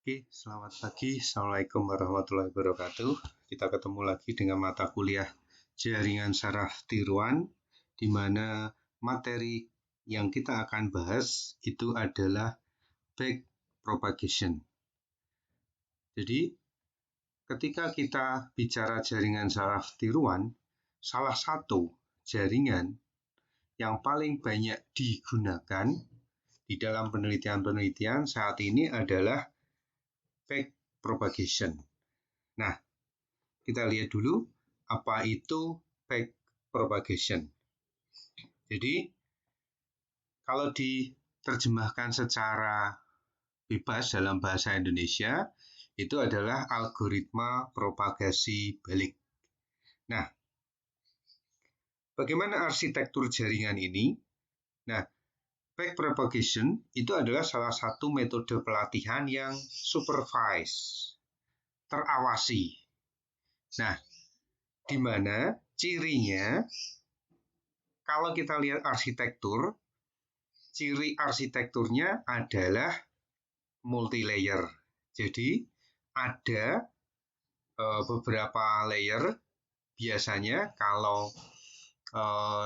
Oke, selamat pagi. Assalamualaikum warahmatullahi wabarakatuh. Kita ketemu lagi dengan mata kuliah jaringan saraf tiruan, di mana materi yang kita akan bahas itu adalah back propagation. Jadi, ketika kita bicara jaringan saraf tiruan, salah satu jaringan yang paling banyak digunakan di dalam penelitian-penelitian saat ini adalah back propagation. Nah, kita lihat dulu apa itu back propagation. Jadi, kalau diterjemahkan secara bebas dalam bahasa Indonesia, itu adalah algoritma propagasi balik. Nah, bagaimana arsitektur jaringan ini? Nah, back propagation itu adalah salah satu metode pelatihan yang supervised, terawasi. Nah, di mana cirinya, kalau kita lihat arsitektur, ciri arsitekturnya adalah multi-layer. Jadi, ada beberapa layer. Biasanya kalau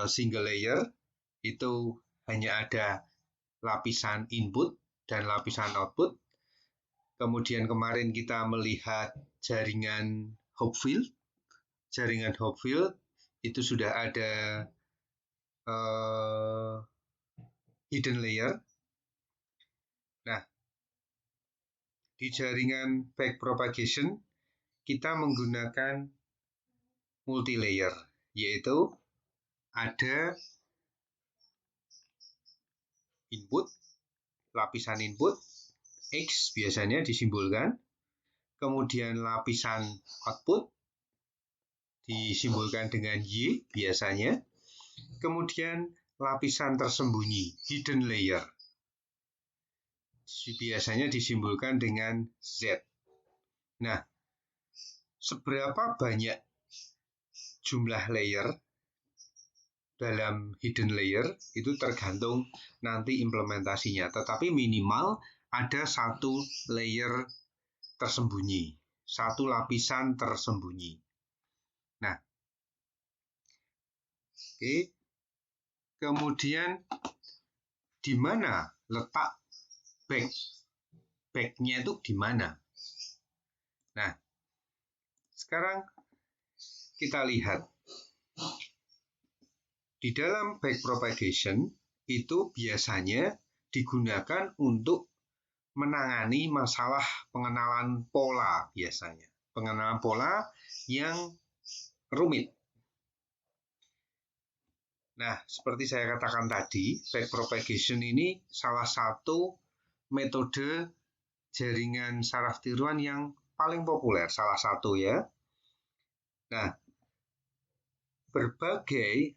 single layer itu hanya ada lapisan input dan lapisan output. Kemudian kemarin kita melihat jaringan Hopfield. Jaringan Hopfield itu sudah ada hidden layer. Nah, di jaringan back propagation kita menggunakan multi layer, yaitu ada input, lapisan input X biasanya disimbolkan, kemudian lapisan output disimbolkan dengan Y biasanya, kemudian lapisan tersembunyi hidden layer biasanya disimbolkan dengan Z. Nah, seberapa banyak jumlah layer dalam hidden layer itu tergantung nanti implementasinya, tetapi minimal ada satu layer tersembunyi, satu lapisan tersembunyi. Nah, oke. Kemudian di mana letak back-nya itu di mana? Nah, sekarang kita lihat di dalam back propagation itu biasanya digunakan untuk menangani masalah pengenalan pola biasanya. Pengenalan pola yang rumit. Nah, seperti saya katakan tadi, back propagation ini salah satu metode jaringan saraf tiruan yang paling populer, salah satu ya. Nah, berbagai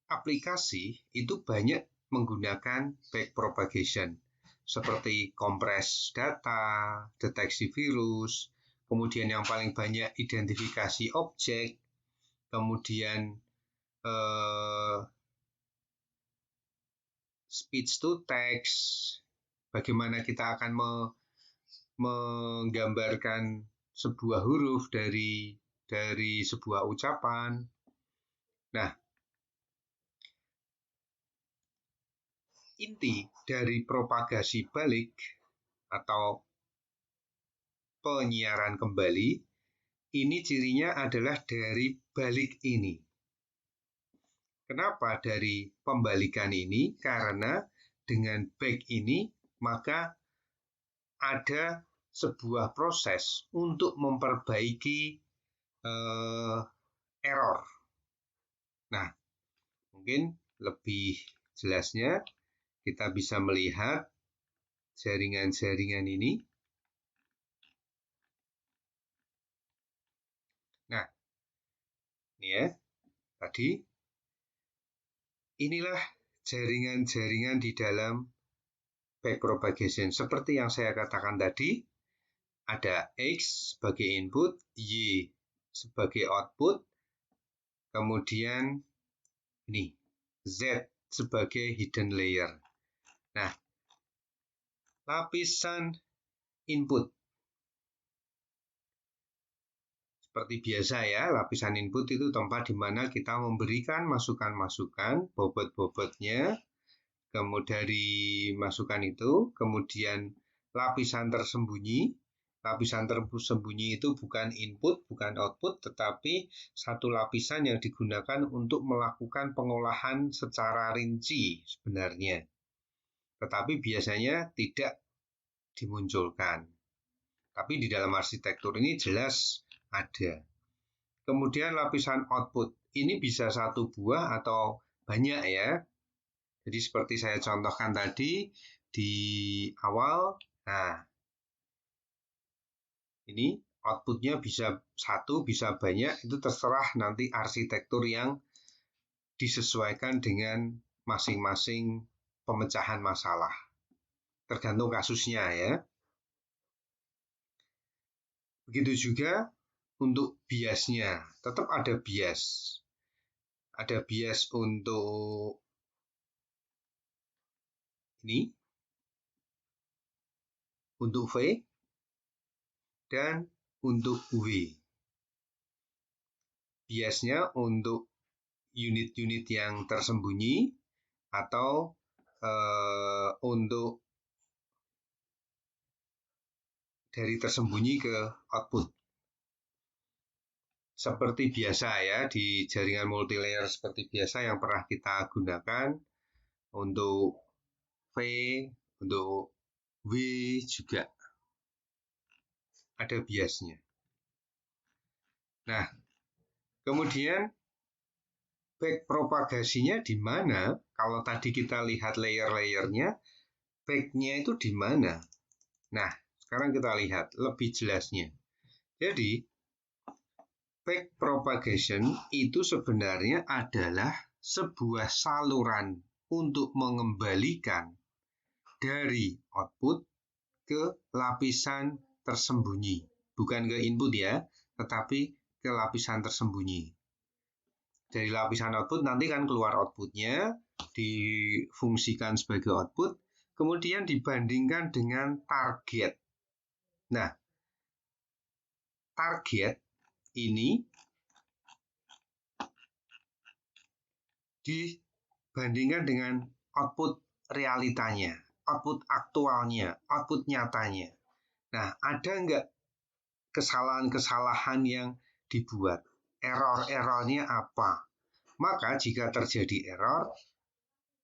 aplikasi itu banyak menggunakan back propagation, seperti kompres data, deteksi virus, kemudian yang paling banyak identifikasi objek, kemudian speech to text, bagaimana kita akan menggambarkan sebuah huruf dari sebuah ucapan. Nah, inti dari propagasi balik atau penyiaran kembali, ini cirinya adalah dari balik ini. Kenapa dari pembalikan ini? Karena dengan back ini, maka ada sebuah proses untuk memperbaiki error. Nah, mungkin lebih jelasnya kita bisa melihat jaringan-jaringan ini. Nah, ini ya, tadi inilah jaringan-jaringan di dalam back propagation. Seperti yang saya katakan tadi, ada X sebagai input, Y sebagai output, kemudian ini Z sebagai hidden layer. Nah, lapisan input. Seperti biasa ya, lapisan input itu tempat di mana kita memberikan masukan-masukan, bobot-bobotnya, kemudian dari masukan itu, kemudian lapisan tersembunyi. Lapisan tersembunyi itu bukan input, bukan output, tetapi satu lapisan yang digunakan untuk melakukan pengolahan secara rinci sebenarnya. Tetapi biasanya tidak dimunculkan. Tapi di dalam arsitektur ini jelas ada. Kemudian lapisan output. Ini bisa satu buah atau banyak ya. Jadi seperti saya contohkan tadi di awal. Nah, ini outputnya bisa satu, bisa banyak. Itu terserah nanti arsitektur yang disesuaikan dengan masing-masing pemecahan masalah. Tergantung kasusnya ya. Begitu juga untuk biasnya, tetap ada bias. Ada bias untuk ini, untuk V, dan untuk W. Biasnya untuk unit-unit yang tersembunyi atau untuk dari tersembunyi ke output. Seperti biasa ya, di jaringan multilayer seperti biasa yang pernah kita gunakan untuk V, untuk W juga ada biasnya. Nah, kemudian backpropagasinya di mana? Kalau tadi kita lihat layer-layernya, backnya itu di mana? Nah, sekarang kita lihat lebih jelasnya. Jadi, backpropagation itu sebenarnya adalah sebuah saluran untuk mengembalikan dari output ke lapisan tersembunyi. Bukan ke input ya, tetapi ke lapisan tersembunyi. Dari lapisan output nanti kan keluar outputnya, difungsikan sebagai output, kemudian dibandingkan dengan target. Nah, target ini dibandingkan dengan output realitanya, output aktualnya, output nyatanya. Nah, ada nggak kesalahan-kesalahan yang dibuat? Error-errornya apa? Maka jika terjadi error,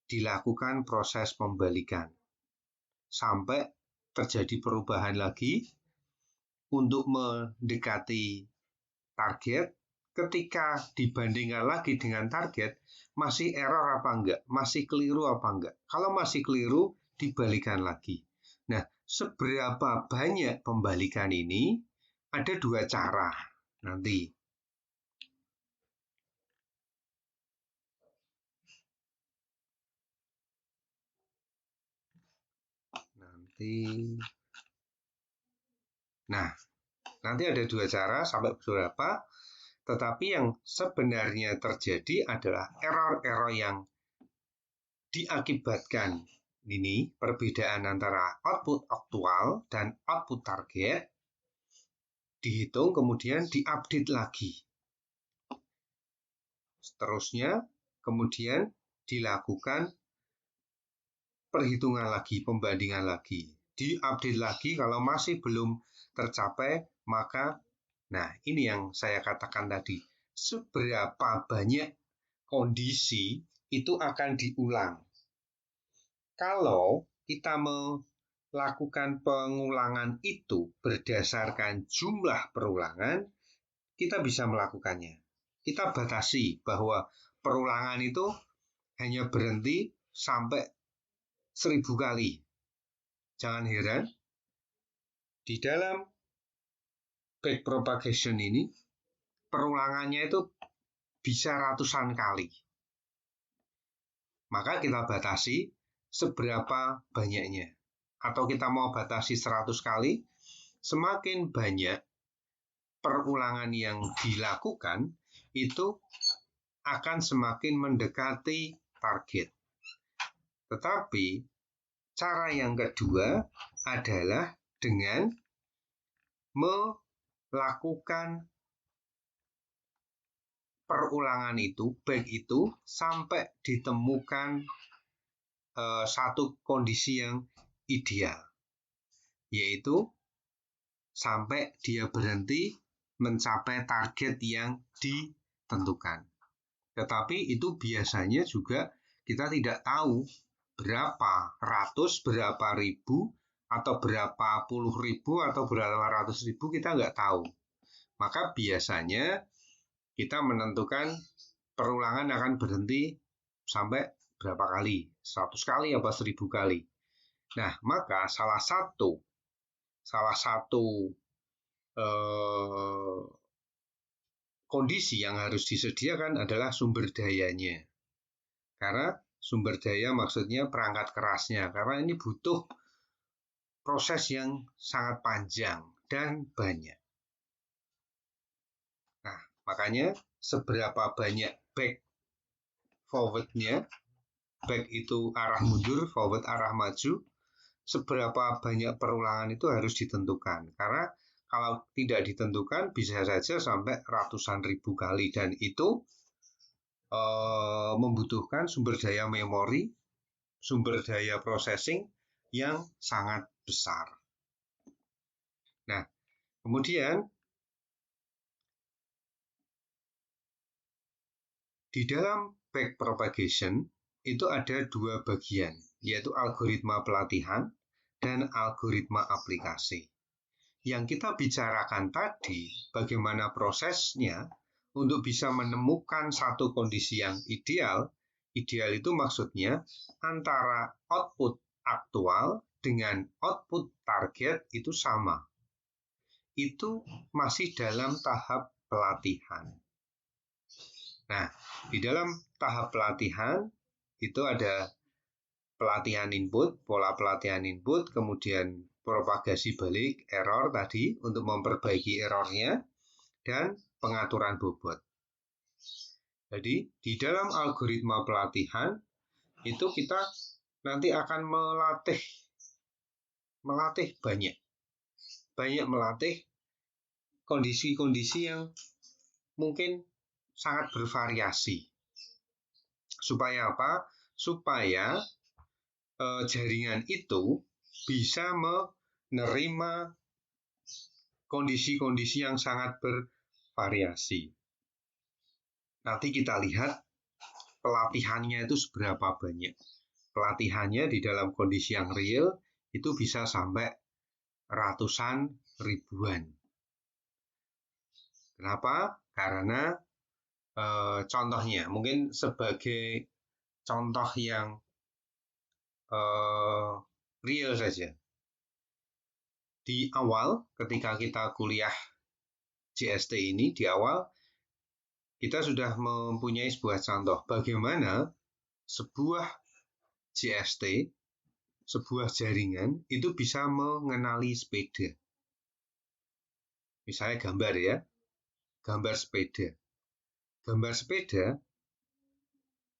dilakukan proses pembalikan. Sampai terjadi perubahan lagi untuk mendekati target. Ketika dibandingkan lagi dengan target, masih error apa enggak? Masih keliru apa enggak? Kalau masih keliru, dibalikan lagi. Nah, seberapa banyak pembalikan ini? Ada dua cara nanti. Nanti ada dua cara sampai berapa, tetapi yang sebenarnya terjadi adalah error-error yang diakibatkan ini perbedaan antara output aktual dan output target dihitung kemudian diupdate lagi. Seterusnya kemudian dilakukan perhitungan lagi, pembandingan lagi. Diupdate lagi kalau masih belum tercapai, maka nah ini yang saya katakan tadi, seberapa banyak kondisi itu akan diulang. Kalau kita melakukan pengulangan itu berdasarkan jumlah perulangan, kita bisa melakukannya. Kita batasi bahwa perulangan itu hanya berhenti sampai 1000 kali. Jangan heran, di dalam backpropagation ini, perulangannya itu bisa ratusan kali. Maka kita batasi seberapa banyaknya. Atau kita mau batasi 100 kali, semakin banyak perulangan yang dilakukan, itu akan semakin mendekati target. Tetapi cara yang kedua adalah dengan melakukan perulangan itu, baik itu sampai ditemukan satu kondisi yang ideal, yaitu sampai dia berhenti mencapai target yang ditentukan. Tetapi itu biasanya juga kita tidak tahu berapa ratus, berapa ribu, atau berapa puluh ribu, atau berapa ratus ribu, kita nggak tahu. Maka biasanya kita menentukan perulangan akan berhenti sampai berapa kali, 100 kali apa 1000 kali. Nah, maka salah satu kondisi yang harus disediakan adalah sumber dayanya. Karena sumber daya maksudnya perangkat kerasnya, karena ini butuh proses yang sangat panjang dan banyak. Nah, makanya seberapa banyak back forward-nya, back itu arah mundur, forward arah maju, seberapa banyak perulangan itu harus ditentukan. Karena kalau tidak ditentukan bisa saja sampai ratusan ribu kali, dan itu membutuhkan sumber daya memori, sumber daya processing yang sangat besar. Nah, kemudian di dalam backpropagation itu ada dua bagian, yaitu algoritma pelatihan dan algoritma aplikasi. Yang kita bicarakan tadi, bagaimana prosesnya untuk bisa menemukan satu kondisi yang ideal. Ideal itu maksudnya antara output aktual dengan output target itu sama. Itu masih dalam tahap pelatihan. Nah, di dalam tahap pelatihan itu ada pelatihan input, pola pelatihan input, kemudian propagasi balik error tadi untuk memperbaiki errornya, dan pengaturan bobot. Jadi di dalam algoritma pelatihan itu kita nanti akan melatih banyak melatih kondisi-kondisi yang mungkin sangat bervariasi. Supaya apa? Supaya jaringan itu bisa menerima kondisi-kondisi yang sangat bervariasi. Nanti kita lihat pelatihannya itu seberapa banyak. Pelatihannya di dalam kondisi yang real itu bisa sampai ratusan ribuan. Kenapa? Karena contohnya, mungkin sebagai contoh yang real saja. Di awal, ketika kita kuliah JST ini, di awal kita sudah mempunyai sebuah contoh bagaimana sebuah JST, sebuah jaringan itu bisa mengenali sepeda. Misalnya gambar ya, gambar sepeda. Gambar sepeda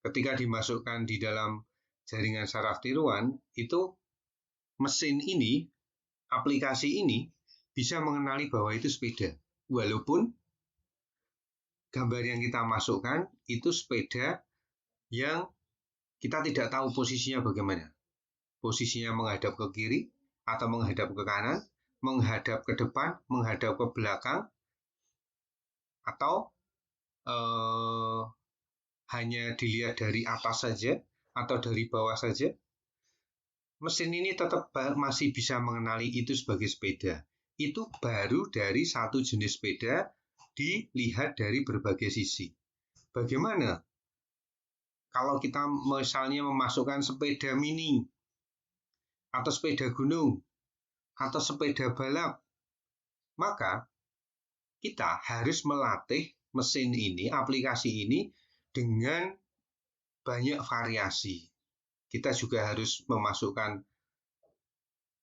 ketika dimasukkan di dalam jaringan saraf tiruan, itu mesin ini, aplikasi ini bisa mengenali bahwa itu sepeda. Walaupun gambar yang kita masukkan itu sepeda yang kita tidak tahu posisinya bagaimana. Posisinya menghadap ke kiri atau menghadap ke kanan, menghadap ke depan, menghadap ke belakang, atau hanya dilihat dari atas saja atau dari bawah saja. Mesin ini tetap masih bisa mengenali itu sebagai sepeda. Itu baru dari satu jenis sepeda dilihat dari berbagai sisi. Bagaimana kalau kita misalnya memasukkan sepeda mini, atau sepeda gunung, atau sepeda balap? Maka kita harus melatih mesin ini, aplikasi ini dengan banyak variasi. Kita juga harus memasukkan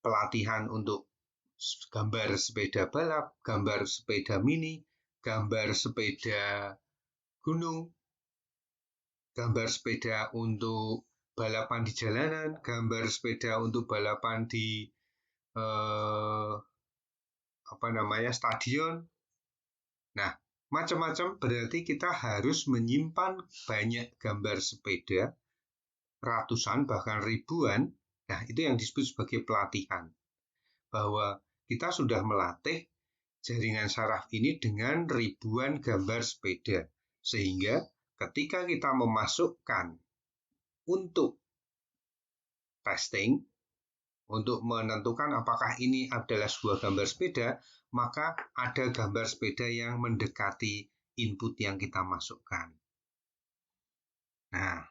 pelatihan untuk gambar sepeda balap, gambar sepeda mini, gambar sepeda gunung, gambar sepeda untuk balapan di jalanan, gambar sepeda untuk balapan di stadion. Nah, macam-macam berarti kita harus menyimpan banyak gambar sepeda, ratusan bahkan ribuan. Nah, itu yang disebut sebagai pelatihan. Bahwa kita sudah melatih jaringan saraf ini dengan ribuan gambar sepeda. Sehingga ketika kita memasukkan untuk testing, untuk menentukan apakah ini adalah sebuah gambar sepeda, maka ada gambar sepeda yang mendekati input yang kita masukkan. Nah,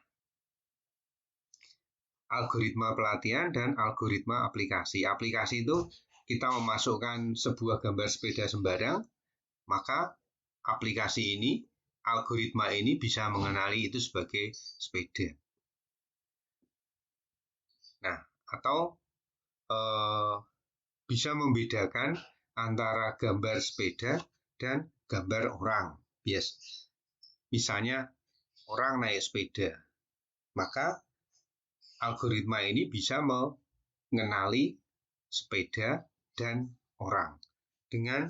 algoritma pelatihan dan algoritma aplikasi. Aplikasi itu kita memasukkan sebuah gambar sepeda sembarang, maka aplikasi ini, algoritma ini bisa mengenali itu sebagai sepeda. Nah, atau bisa membedakan antara gambar sepeda dan gambar orang. Misalnya orang naik sepeda, maka algoritma ini bisa mengenali sepeda dan orang dengan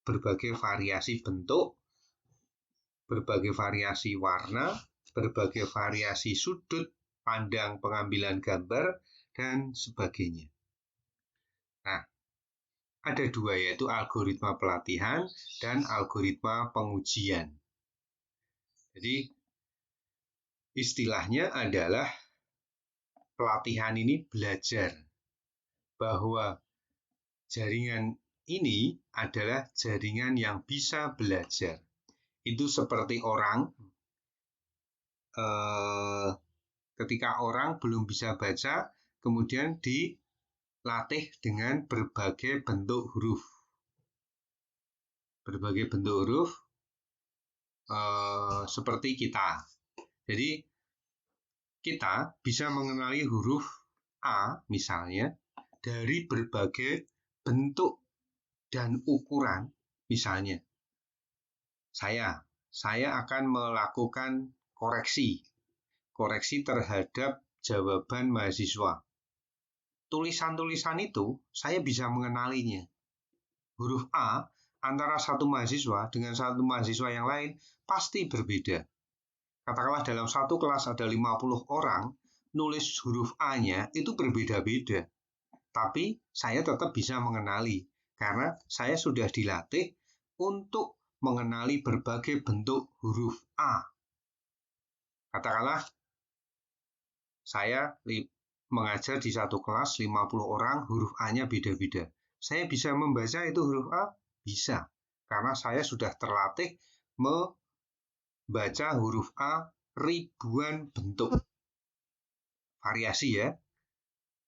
berbagai variasi bentuk, berbagai variasi warna, berbagai variasi sudut pandang pengambilan gambar, dan sebagainya. Nah, ada dua, yaitu algoritma pelatihan dan algoritma pengujian. Jadi, istilahnya adalah pelatihan ini belajar bahwa jaringan ini adalah jaringan yang bisa belajar. Itu seperti orang, ketika orang belum bisa baca, kemudian dilatih dengan berbagai bentuk huruf. Berbagai bentuk huruf seperti kita. Jadi kita bisa mengenali huruf A misalnya dari berbagai bentuk dan ukuran. Misalnya saya akan melakukan koreksi terhadap jawaban mahasiswa. Tulisan-tulisan itu saya bisa mengenalinya. Huruf A antara satu mahasiswa dengan satu mahasiswa yang lain pasti berbeda. Katakanlah dalam satu kelas ada 50 orang, nulis huruf A-nya itu berbeda-beda. Tapi saya tetap bisa mengenali, karena saya sudah dilatih untuk mengenali berbagai bentuk huruf A. Katakanlah saya mengajar di satu kelas 50 orang, huruf A-nya beda-beda. Saya bisa membaca itu huruf A? Bisa, karena saya sudah terlatih membaca huruf A ribuan bentuk variasi ya.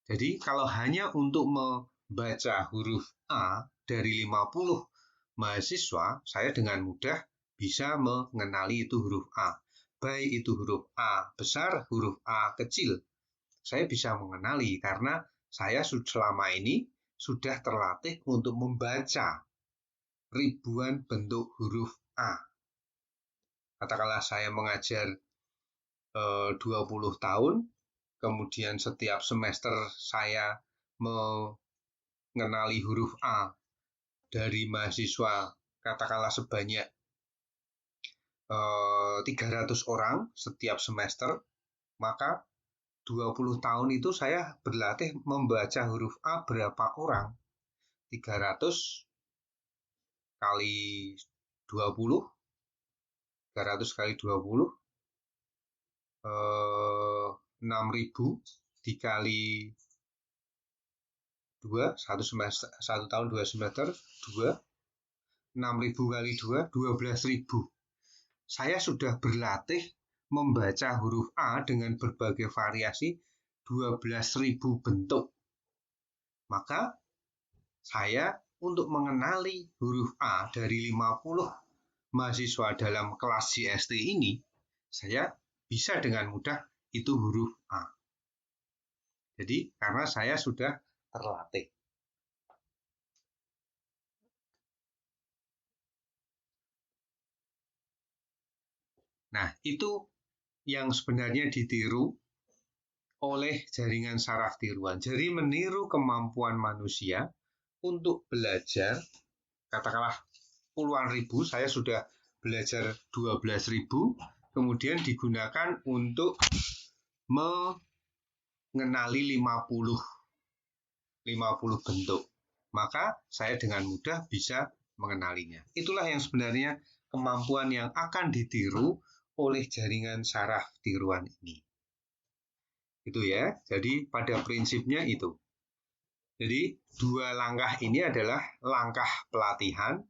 Jadi kalau hanya untuk membaca huruf A dari 50 mahasiswa, saya dengan mudah bisa mengenali itu huruf A. Baik itu huruf A besar, huruf A kecil. Saya bisa mengenali karena saya selama ini sudah terlatih untuk membaca ribuan bentuk huruf A. Katakanlah saya mengajar 20 tahun, kemudian setiap semester saya mengenali huruf A dari mahasiswa katakanlah sebanyak 300 orang setiap semester, maka 20 tahun itu saya berlatih membaca huruf A berapa orang? 300 kali 20, 300 kali 20, 6.000 dikali 2, satu tahun 2 semester, 2, 6.000 kali 2, 12.000. Saya sudah berlatih membaca huruf A dengan berbagai variasi 12.000 bentuk. Maka saya untuk mengenali huruf A dari 50 mahasiswa dalam kelas JST ini, saya bisa dengan mudah itu huruf A. Jadi karena saya sudah terlatih. Nah, itu yang sebenarnya ditiru oleh jaringan saraf tiruan. Jadi meniru kemampuan manusia untuk belajar, katakanlah puluhan ribu, saya sudah belajar 12.000, kemudian digunakan untuk mengenali 50 bentuk. Maka saya dengan mudah bisa mengenalinya. Itulah yang sebenarnya kemampuan yang akan ditiru oleh jaringan saraf tiruan ini. Itu ya. Jadi pada prinsipnya itu. Jadi dua langkah ini adalah langkah pelatihan.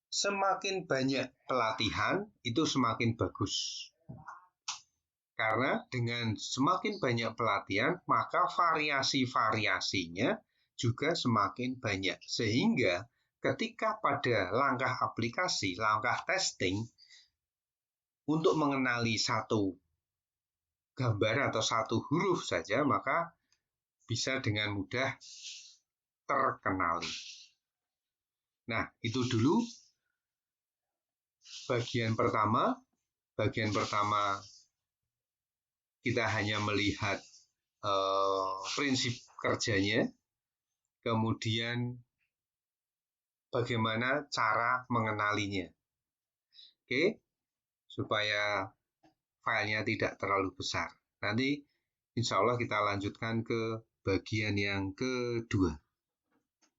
Semakin banyak pelatihan itu semakin bagus. Karena dengan semakin banyak pelatihan, maka variasi-variasinya juga semakin banyak. Sehingga ketika pada langkah aplikasi, langkah testing, untuk mengenali satu gambar atau satu huruf saja, maka bisa dengan mudah terkenali. Nah, itu dulu bagian pertama. Bagian pertama kita hanya melihat prinsip kerjanya, kemudian bagaimana cara mengenalinya. Oke, supaya filenya tidak terlalu besar. Nanti insya Allah kita lanjutkan ke bagian yang kedua.